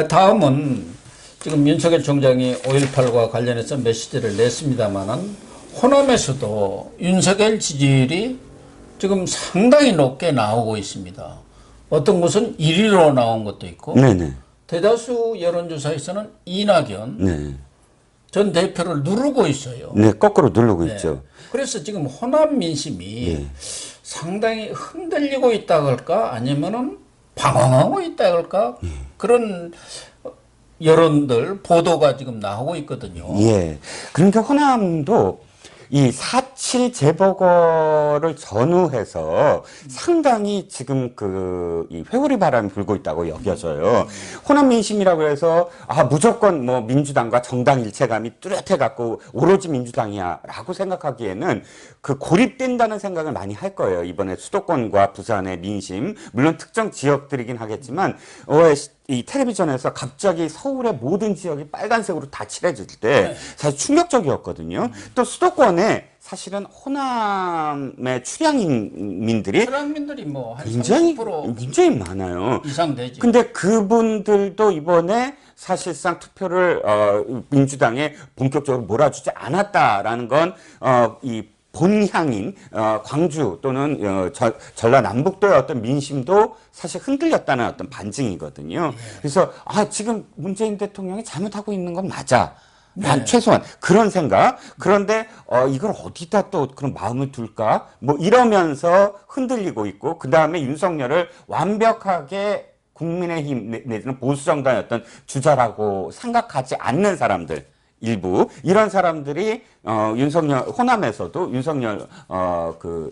다음은 지금 윤석열 총장이 5.18과 관련해서 메시지를 냈습니다만은 호남에서도 윤석열 지지율이 지금 상당히 높게 나오고 있습니다. 어떤 곳은 1위로 나온 것도 있고 네네. 대다수 여론조사에서는 이낙연 네. 전 대표를 누르고 있어요. 네, 거꾸로 누르고 네. 있죠. 그래서 지금 호남 민심이 상당히 흔들리고 있다 할까 아니면은 방황하고 있다 할까 그런 여론들 보도가 지금 나오고 있거든요. 예. 그러니까 호남도 이 4.7 재보궐을 전후해서 상당히 지금 이 회오리 바람이 불고 있다고 여겨져요. 호남 민심이라고 해서 무조건 뭐 민주당과 정당 일체감이 뚜렷해 갖고 오로지 민주당이야 라고 생각하기에는 그 고립된다는 생각을 많이 할 거예요. 이번에 수도권과 부산의 민심, 물론 특정 지역들이긴 하겠지만 이 텔레비전에서 갑자기 서울의 모든 지역이 빨간색으로 다 칠해질 때 사실 충격적이었거든요. 또 수도권에 사실은 호남의 출향민들이 뭐 한 굉장히 30% 많아요. 이상 되죠. 근데 그분들도 이번에 사실상 투표를 민주당에 본격적으로 몰아주지 않았다라는 건 이 본향인 광주 또는 전라남북도의 어떤 민심도 사실 흔들렸다는 어떤 반증이거든요. 그래서 지금 문재인 대통령이 잘못하고 있는 건 맞아. 최소한 그런 생각. 그런데 이걸 어디다 또 그런 마음을 둘까? 뭐 이러면서 흔들리고 있고 그 다음에 윤석열을 완벽하게 국민의힘 내지는 보수 정당의 어떤 주자라고 생각하지 않는 사람들. 일부 이런 사람들이 윤석열 호남에서도 윤석열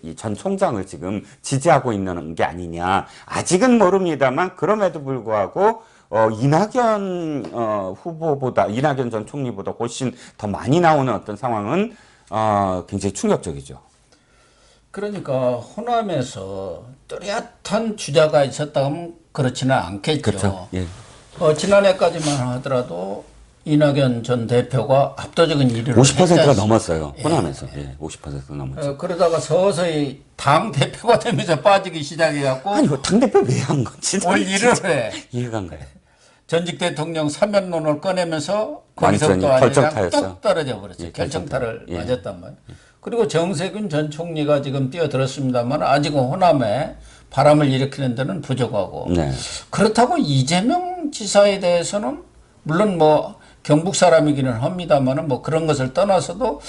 이 전 총장을 지금 지지하고 있는 게 아니냐. 아직은 모릅니다만 그럼에도 불구하고 이낙연 후보보다 이낙연 전 총리보다 훨씬 더 많이 나오는 어떤 상황은 굉장히 충격적이죠. 그러니까 호남에서 뚜렷한 주자가 있었다 하면 그렇지는 않겠죠. 그렇죠. 예. 지난해까지만 하더라도 이낙연 전 대표가 압도적인 1위를 50%가 넘었어요. 호남에서. 예, 50%가 넘었죠. 그러다가 서서히 당 대표가 되면서 빠지기 시작해갖고 아니, 당 대표 왜 한 건지 올 1월에 이해가 안 가요. 전직 대통령 사면론을 꺼내면서 완전히 거기서부터 결정타였어. 뚝 떨어져 버렸어요. 예, 결정타를 예. 맞았단 말이에요. 그리고 정세균 전 총리가 지금 뛰어들었습니다만 아직은 호남에 바람을 일으키는 데는 부족하고 네. 그렇다고 이재명 지사에 대해서는 물론 뭐 경북 사람이기는 합니다만은 뭐 그런 것을 떠나서도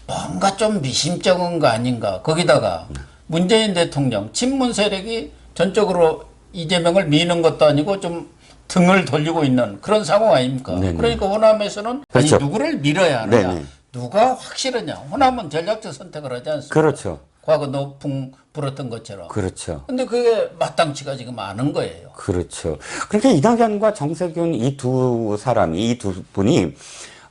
뭔가 좀 미심쩍은 거 아닌가. 거기다가 문재인 대통령 친문 세력이 전적으로 이재명을 미는 것도 아니고 좀 등을 돌리고 있는 그런 상황 아닙니까? 네네. 그러니까 호남에서는 그렇죠. 누구를 밀어야 하느냐. 네네. 누가 확실하냐. 호남은 전략적 선택을 하지 않습니까? 그렇죠. 과거 노풍 불었던 것처럼. 그렇죠. 근데 그게 마땅치가 지금 않은 거예요. 그렇죠. 그러니까 이낙연과 정세균 이 두 분이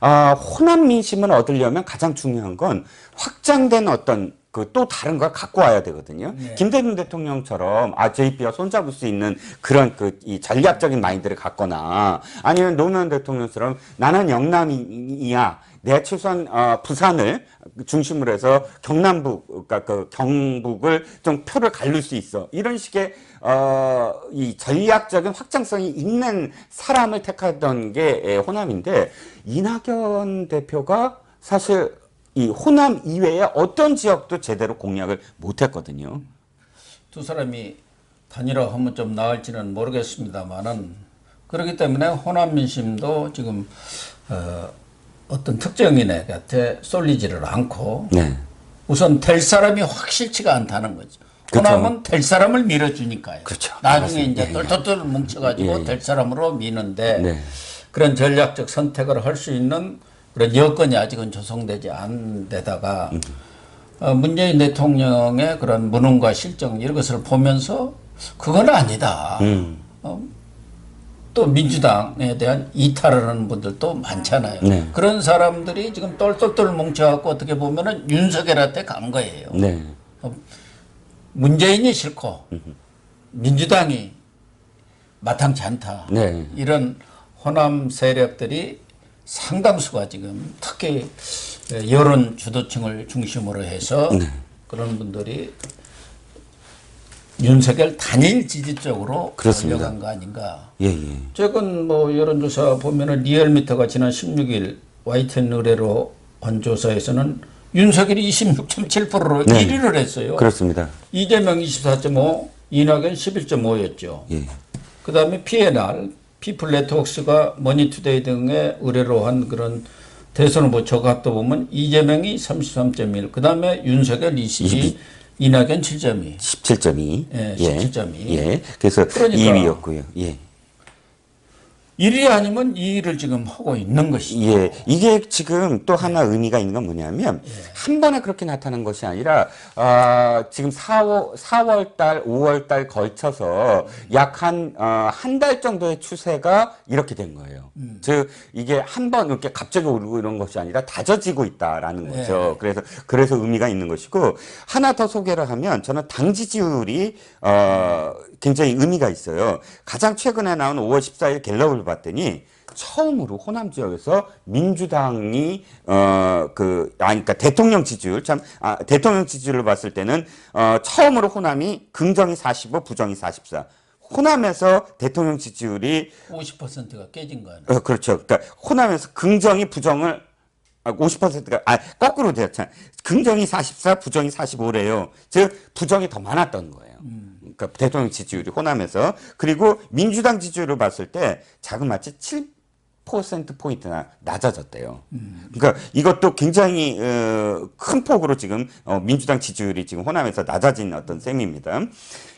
호남 민심을 얻으려면 가장 중요한 건 확장된 어떤 또 다른 걸 갖고 와야 되거든요. 네. 김대중 대통령처럼 JP와 손잡을 수 있는 그런 이 전략적인 마인드를 갖거나 아니면 노무현 대통령처럼 나는 영남이야. 내 최소한 부산을 중심으로 해서 경남북, 그러니까 경북을 좀 표를 가를 수 있어. 이런 식의 이 전략적인 확장성이 있는 사람을 택하던 게 호남인데 이낙연 대표가 사실 이 호남 이외에 어떤 지역도 제대로 공략을 못했거든요. 두 사람이 단일화하면 좀 나을지는 모르겠습니다만은 그렇기 때문에 호남 민심도 지금 어떤 특정인의 곁에 쏠리지를 않고 네. 우선 될 사람이 확실치가 않다는 거죠. 그렇죠. 호남은 될 사람을 밀어주니까요. 그렇죠. 나중에 맞습니다. 이제 똘똘똘 뭉쳐가지고 될 사람으로 미는데 네. 그런 전략적 선택을 할 수 있는 그런 여건이 아직은 조성되지 않은 데다가 문재인 대통령의 그런 무능과 실정 이런 것을 보면서 그건 아니다. 또 민주당에 대한 이탈을 하는 분들도 많잖아요. 네. 그런 사람들이 지금 똘똘똘 뭉쳐갖고 어떻게 보면은 윤석열한테 간 거예요. 네. 문재인이 싫고 민주당이 마땅치 않다. 네. 이런 호남 세력들이 상당수가 지금 특히 여론 주도층을 중심으로 해서 그런 분들이 윤석열 단일 지지 쪽으로 그렇습니다. 몰려간 거 아닌가. 예, 예. 최근 뭐 여론조사 보면은 리얼미터가 지난 16일 YTN 의뢰로 한 조사에서는 윤석열이 26.7%로 네. 1위를 했어요. 그렇습니다. 이재명 24.5, 이낙연 11.5였죠. 예. 그 다음에 PNR, 피플 네트워크스가 머니투데이 등의 의뢰로 한 그런 대선 후보 저합도 보면 이재명이 33.1, 그 다음에 윤석열 22, 이낙연 7.2. 17.2. 예, 17.2. 예. 그래서 그러니까 2위였고요. 예. 1위 아니면 2위를 지금 하고 있는 것이죠. 예, 이게 지금 또 하나 의미가 있는 건 뭐냐면 한 번에 그렇게 나타난 것이 아니라 지금 4월 달, 5월 달 걸쳐서 약 한 달 정도의 추세가 이렇게 된 거예요. 즉 이게 한 번 이렇게 갑자기 오르고 이런 것이 아니라 다져지고 있다라는 거죠. 그래서 의미가 있는 것이고 하나 더 소개를 하면 저는 당 지지율이 굉장히 의미가 있어요. 가장 최근에 나온 5월 14일 갤럽을 봤더니 처음으로 호남 지역에서 민주당이 그러니까 대통령 지지율 대통령 지지율을 봤을 때는 처음으로 호남이 긍정이 45, 부정이 44. 호남에서 대통령 지지율이 50%가 깨진 거예요. 그렇죠. 그러니까 호남에서 긍정이 부정을 50%가 거꾸로 되었잖아요. 긍정이 44, 부정이 45래요. 즉 부정이 더 많았던 거예요. 그러니까 대통령 지지율이 호남에서. 그리고 민주당 지지율을 봤을 때 자그마치 7%포인트나 낮아졌대요. 그러니까 이것도 굉장히 큰 폭으로 지금 민주당 지지율이 지금 호남에서 낮아진 어떤 셈입니다.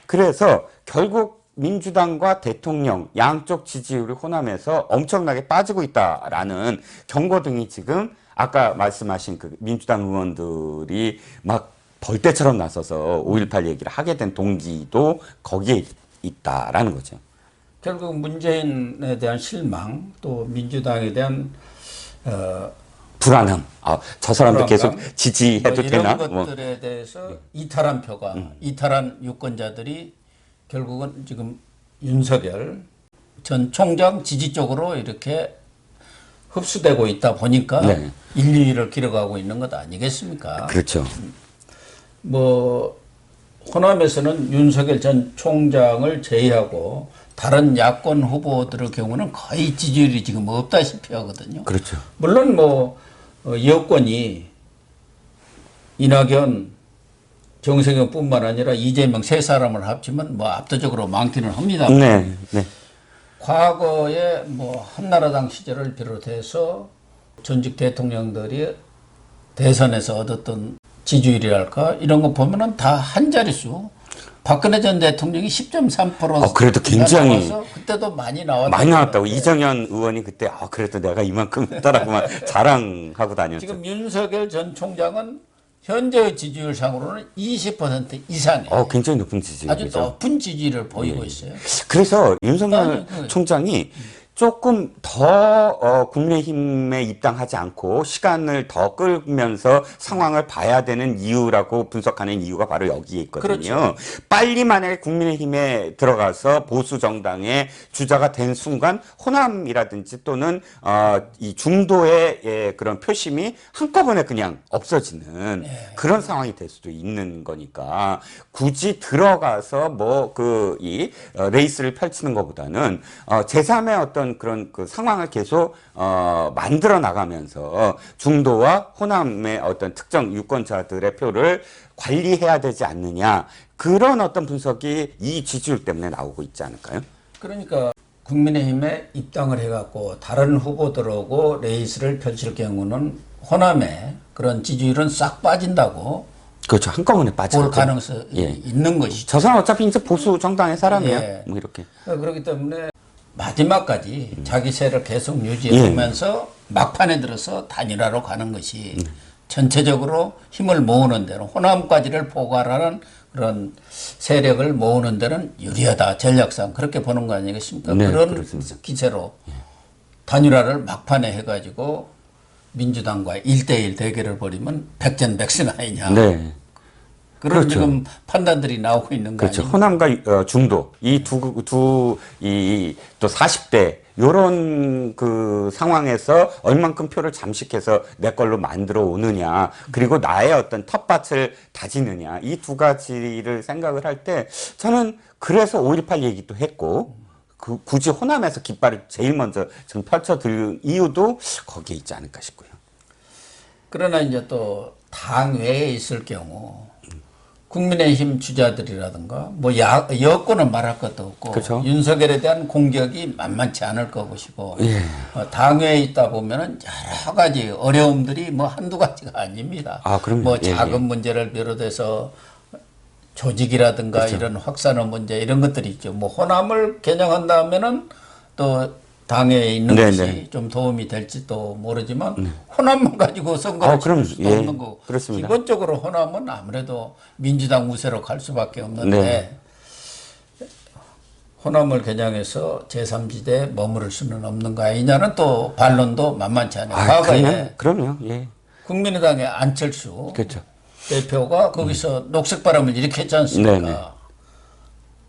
그래서 결국 민주당과 대통령 양쪽 지지율이 호남에서 엄청나게 빠지고 있다라는 경고 등이 지금 아까 말씀하신 그 민주당 의원들이 막 벌떼처럼 나서서 5.18 얘기를 하게 된 동기도 거기에 있다라는 거죠. 결국 문재인에 대한 실망, 또 민주당에 대한 불안함. 저 사람도 불안감, 계속 지지해도 이런 되나? 것들에 대해서 이탈한 표가, 이탈한 유권자들이 결국은 지금 윤석열 전 총장 지지 쪽으로 이렇게 흡수되고 있다 보니까 네. 1, 2위를 기록하고 있는 것 아니겠습니까? 그렇죠. 뭐 호남에서는 윤석열 전 총장을 제외하고 다른 야권 후보들의 경우는 거의 지지율이 지금 없다시피 하거든요. 그렇죠. 물론 뭐 여권이 이낙연, 정세균뿐만 아니라 이재명 세 사람을 합치면 뭐 압도적으로 많기는 합니다. 네, 네. 과거에 뭐 한나라당 시절을 비롯해서 전직 대통령들이 대선에서 얻었던 지지율이랄까 이런 거 보면은 다 한 자릿수. 박근혜 전 대통령이 10.3% 그래도 굉장히 나와서 그때도 많이 나왔다고. 많이 나왔다고. 이정현 의원이 그때 그래도 내가 이만큼 했다라고만 자랑하고 다녔죠. 지금 윤석열 전 총장은 현재의 지지율상으로는 20% 이상이에요. 굉장히 높은 아주 지지율이죠. 높은 지지를 보이고 있어요. 그래서 윤석열 아니, 총장이 조금 더 국민의힘에 입당하지 않고 시간을 더 끌면서 상황을 봐야 되는 이유라고 분석하는 이유가 바로 여기에 있거든요. 그렇죠. 빨리 만약에 국민의힘에 들어가서 보수 정당의 주자가 된 순간 호남이라든지 또는 이 중도의 그런 표심이 한꺼번에 그냥 없어지는 그런 상황이 될 수도 있는 거니까 굳이 들어가서 이 레이스를 펼치는 것보다는 제3의 어떤 그런 그 상황을 계속 만들어 나가면서 중도와 호남의 어떤 특정 유권자들의 표를 관리해야 되지 않느냐, 그런 어떤 분석이 이 지지율 때문에 나오고 있지 않을까요? 그러니까 국민의힘에 입당을 해갖고 다른 후보들하고 레이스를 펼칠 경우는 호남에 그런 지지율은 싹 빠진다고 그렇죠. 한꺼번에 빠지죠. 볼 가능성이 있는 것이죠. 저 사람 어차피 이제 보수 정당의 사람이야. 예. 뭐 이렇게. 그렇기 때문에 마지막까지 자기 세를 계속 유지하면서 막판에 들어서 단일화로 가는 것이 전체적으로 힘을 모으는 데는 호남까지를 포괄하는 그런 세력을 모으는 데는 유리하다. 전략상 그렇게 보는 거 아니겠습니까? 네, 그런 그렇습니다. 기세로 단일화를 막판에 해가지고 민주당과 1대1 대결을 벌이면 백전백승 아니냐. 네. 그런 그렇죠. 지금 판단들이 나오고 있는 거 그렇죠. 아니에요? 호남과 중도 이 또 40대 요런 그 상황에서 얼만큼 표를 잠식해서 내 걸로 만들어 오느냐, 그리고 나의 어떤 텃밭을 다지느냐, 이 두 가지를 생각을 할 때 저는 그래서 5.18 얘기도 했고, 굳이 호남에서 깃발을 제일 먼저 좀 펼쳐들 이유도 거기에 있지 않을까 싶고요. 그러나 이제 또 당 외에 있을 경우 국민의힘 주자들이라든가 뭐 여권은 말할 것도 없고 그렇죠. 윤석열에 대한 공격이 만만치 않을 거고시고 예. 당외에 있다 보면은 여러 가지 어려움들이 뭐 한두 가지가 아닙니다. 아, 그럼요. 뭐 예, 자금 예. 문제를 비롯해서 조직이라든가 그렇죠. 이런 확산의 문제 이런 것들이 있죠. 뭐 호남을 겨냥한다면은 또 당에 있는 네, 것이 네. 좀 도움이 될지도 모르지만 호남만 가지고 선거를 그럼, 치를 수도 예, 없는 거고 그렇습니다. 기본적으로 호남은 아무래도 민주당 우세로 갈 수밖에 없는데 네. 호남을 겨냥해서 제3지대에 머무를 수는 없는 거 아니냐는 또 반론도 만만치 않아요. 과거에 그럼요. 예. 국민의당의 안철수 그렇죠. 대표가 거기서 녹색 바람을 일으켰지 않습니까? 네네.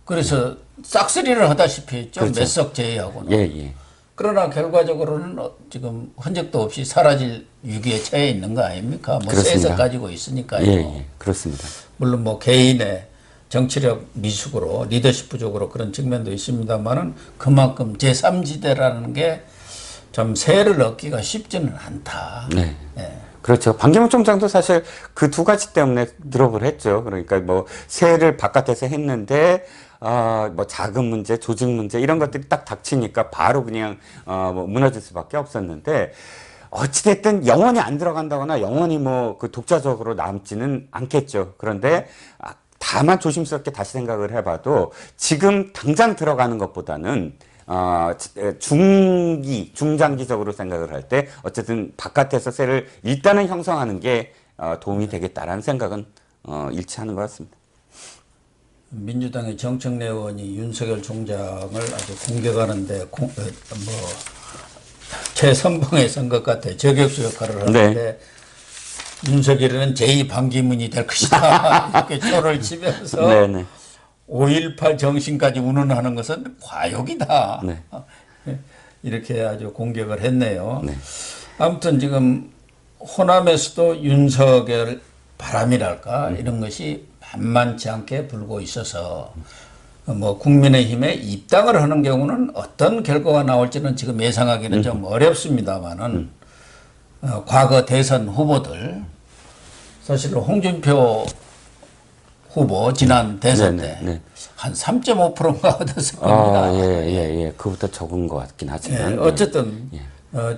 그래서 싹쓸이를 하다시피 했죠. 그렇죠. 몇 석 제외하고는. 예, 예. 그러나 결과적으로는 지금 흔적도 없이 사라질 위기에 처해 있는 거 아닙니까? 뭐 그렇습니다. 세석 가지고 있으니까요. 예, 예. 그렇습니다. 물론 뭐 개인의 정치력 미숙으로 리더십 부족으로 그런 측면도 있습니다만은 그만큼 제3지대라는 게 좀 세를 얻기가 쉽지는 않다. 네. 예. 그렇죠. 반기문 총장도 사실 그 두 가지 때문에 드롭을 했죠. 그러니까 뭐 세를 바깥에서 했는데 뭐 자금 문제, 조직 문제 이런 것들이 딱 닥치니까 바로 그냥 뭐 무너질 수밖에 없었는데 어찌됐든 영원히 안 들어간다거나 영원히 뭐 그 독자적으로 남지는 않겠죠. 그런데 다만 조심스럽게 다시 생각을 해봐도 지금 당장 들어가는 것보다는 중장기적으로 생각을 할 때 어쨌든 바깥에서 세를 일단은 형성하는 게 도움이 되겠다라는 생각은 일치하는 것 같습니다. 민주당의 정청래 의원이 윤석열 총장을 아주 공격하는데 최선봉에 선 것 같아요. 저격수 역할을 하는데 네. 윤석열은 제2 반기문이 될 것이다. 이렇게 초를 치면서 네네. 5.18 정신까지 운운하는 것은 과욕이다. 네. 이렇게 아주 공격을 했네요. 네. 아무튼 지금 호남에서도 윤석열 바람이랄까 이런 것이 만만치 않게 불고 있어서 뭐 국민의힘에 입당을 하는 경우는 어떤 결과가 나올지는 지금 예상하기는 좀 어렵습니다만은 과거 대선 후보들 사실 홍준표 후보 지난 대선 네네, 때 네. 한 3.5%인가 얻었을 겁니다. 예. 그보다 적은 것 같긴 하지만. 어쨌든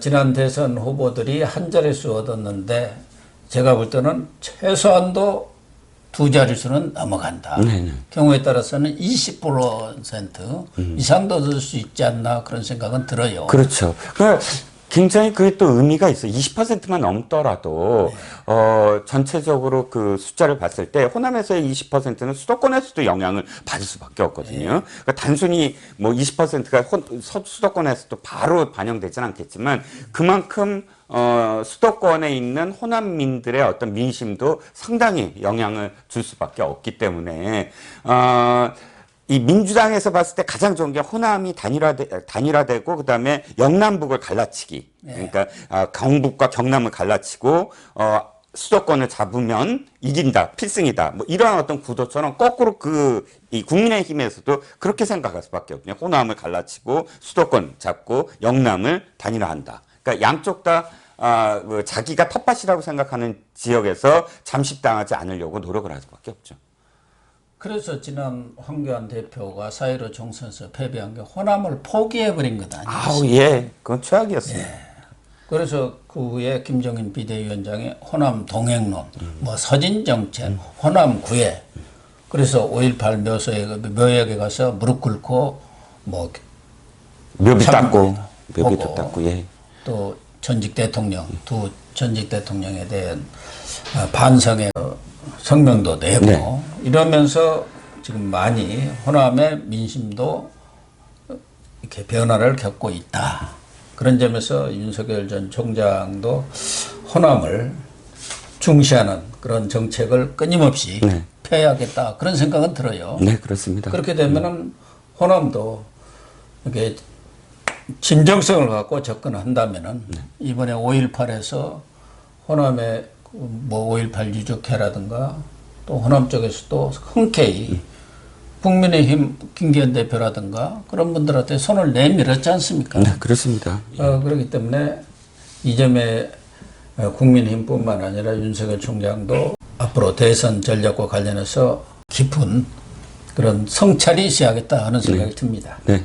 지난 대선 후보들이 한 자릿수 얻었는데 제가 볼 때는 최소한도 두 자릿수는 넘어간다. 경우에 따라서는 20% 이상도 얻을 수 있지 않나 그런 생각은 들어요. 그렇죠. 굉장히 그게 또 의미가 있어요. 20%만 넘더라도, 전체적으로 그 숫자를 봤을 때, 호남에서의 20%는 수도권에서도 영향을 받을 수밖에 없거든요. 그러니까 단순히 뭐 20%가 수도권에서도 바로 반영되진 않겠지만, 그만큼, 수도권에 있는 호남민들의 어떤 민심도 상당히 영향을 줄 수밖에 없기 때문에, 이 민주당에서 봤을 때 가장 좋은 게 호남이 단일화되고 그다음에 영남북을 갈라치기. 그러니까 경북과 경남을 갈라치고 수도권을 잡으면 이긴다, 필승이다. 뭐 이런 어떤 구도처럼 거꾸로 이 국민의힘에서도 그렇게 생각할 수밖에 없거든요. 호남을 갈라치고 수도권 잡고 영남을 단일화한다. 그러니까 양쪽 다 자기가 텃밭이라고 생각하는 지역에서 잠식당하지 않으려고 노력을 할 수밖에 없죠. 그래서 지난 황교안 대표가 4.15 총선에서 패배한 게 호남을 포기해버린 것 아니에요? 예. 그건 최악이었습니다. 그래서 그 후에 김정인 비대위원장이 호남 동행론, 뭐 서진정책, 호남 구애. 그래서 5.18 묘역에 가서 무릎 꿇고 뭐 묘비 닦고, 보고 묘비도 닦고, 예. 또 전직 대통령, 두 전직 대통령에 대한 반성의 성명도 내고 네. 이러면서 지금 많이 호남의 민심도 이렇게 변화를 겪고 있다. 그런 점에서 윤석열 전 총장도 호남을 중시하는 그런 정책을 끊임없이 펴야겠다. 그런 생각은 들어요. 네, 그렇습니다. 그렇게 되면은 호남도 이렇게 진정성을 갖고 접근한다면은 이번에 5.18에서 호남의 뭐 5.18 유족회라든가 또 호남 쪽에서도 흔쾌히 국민의힘 김기현 대표라든가 그런 분들한테 손을 내밀었지 않습니까? 네, 그렇습니다. 그렇기 때문에 이 점에 국민의힘뿐만 아니라 윤석열 총장도 앞으로 대선 전략과 관련해서 깊은 그런 성찰이 있어야겠다 하는 생각이 듭니다. 네.